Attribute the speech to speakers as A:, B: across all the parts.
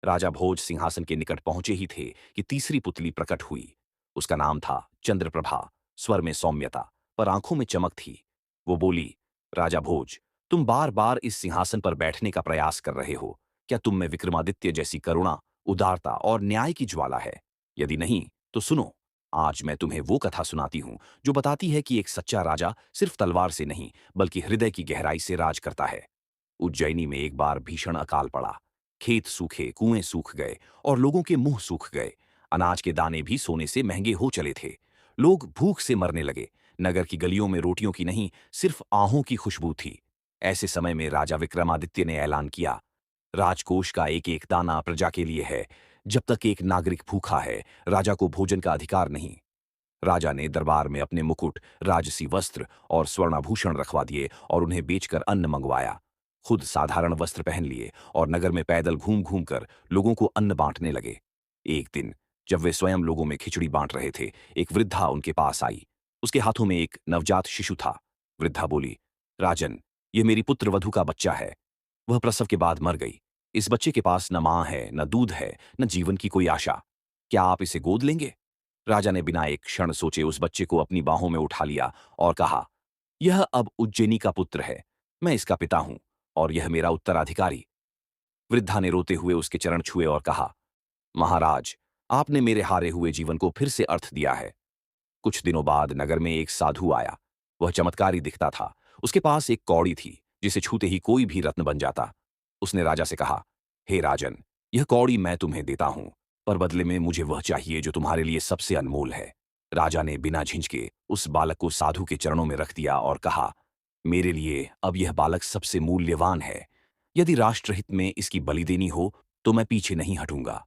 A: राजा भोज सिंहासन के निकट पहुंचे ही थे कि तीसरी पुतली प्रकट हुई। उसका नाम था चंद्रप्रभा। स्वर में सौम्यता, पर आंखों में चमक थी। वो बोली, राजा भोज, तुम बार बार इस सिंहासन पर बैठने का प्रयास कर रहे हो। क्या तुम में विक्रमादित्य जैसी करुणा, उदारता और न्याय की ज्वाला है? यदि नहीं, तो सुनो। आज मैं तुम्हें वो कथा सुनाती हूं जो बताती है कि एक सच्चा राजा सिर्फ तलवार से नहीं, बल्कि हृदय की गहराई से राज करता है। उज्जैनी में एक बार भीषण अकाल पड़ा। खेत सूखे, कुएं सूख गए और लोगों के मुंह सूख गए। अनाज के दाने भी सोने से महंगे हो चले थे। लोग भूख से मरने लगे। नगर की गलियों में रोटियों की नहीं, सिर्फ आहों की खुशबू थी। ऐसे समय में राजा विक्रमादित्य ने ऐलान किया, राजकोष का एक एक दाना प्रजा के लिए है। जब तक एक नागरिक भूखा है, राजा को भोजन का अधिकार नहीं। राजा ने दरबार में अपने मुकुट, राजसी वस्त्र और स्वर्णाभूषण रखवा दिए और उन्हें बेचकर अन्न मंगवाया। खुद साधारण वस्त्र पहन लिए और नगर में पैदल घूम घूम कर लोगों को अन्न बांटने लगे। एक दिन जब वे स्वयं लोगों में खिचड़ी बांट रहे थे, एक वृद्धा उनके पास आई। उसके हाथों में एक नवजात शिशु था। वृद्धा बोली, राजन, ये मेरी पुत्र वधू का बच्चा है। वह प्रसव के बाद मर गई। इस बच्चे के पास न मां है, न दूध है, न जीवन की कोई आशा। क्या आप इसे गोद लेंगे? राजा ने बिना एक क्षण सोचे उस बच्चे को अपनी बाहों में उठा लिया और कहा, यह अब उज्जैनी का पुत्र है। मैं इसका पिता हूं और यह मेरा उत्तराधिकारी। वृद्धा ने रोते हुए उसके चरण छुए और कहा, महाराज, आपने मेरे हारे हुए जीवन को फिर से अर्थ दिया है। कुछ दिनों बाद नगर में एक साधु आया। वह चमत्कारी दिखता था। उसके पास एक कौड़ी थी जिसे छूते ही कोई भी रत्न बन जाता। उसने राजा से कहा, हे राजन, यह कौड़ी मैं तुम्हें देता हूं, पर बदले में मुझे वह चाहिए जो तुम्हारे लिए सबसे अनमोल है। राजा ने बिना झिझके उस बालक को साधु के चरणों में रख दिया और कहा, मेरे लिए अब यह बालक सबसे मूल्यवान है। यदि राष्ट्रहित में इसकी बलि देनी हो तो मैं पीछे नहीं हटूंगा।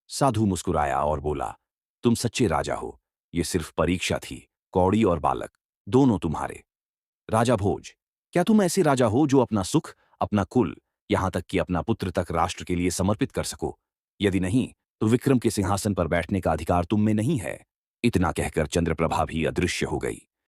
A: साधु मुस्कुराया और बोला, तुम सच्चे राजा हो। ये सिर्फ परीक्षा थी। कौड़ी और बालक दोनों तुम्हारे। राजा भोज, क्या तुम ऐसे राजा हो जो अपना सुख, अपना कुल, यहां तक कि अपना पुत्र तक राष्ट्र के लिए समर्पित कर सको? यदि नहीं, तो विक्रम के सिंहासन पर बैठने का अधिकार तुम में नहीं है। इतना कहकर चंद्रप्रभा भी अदृश्य हो गई।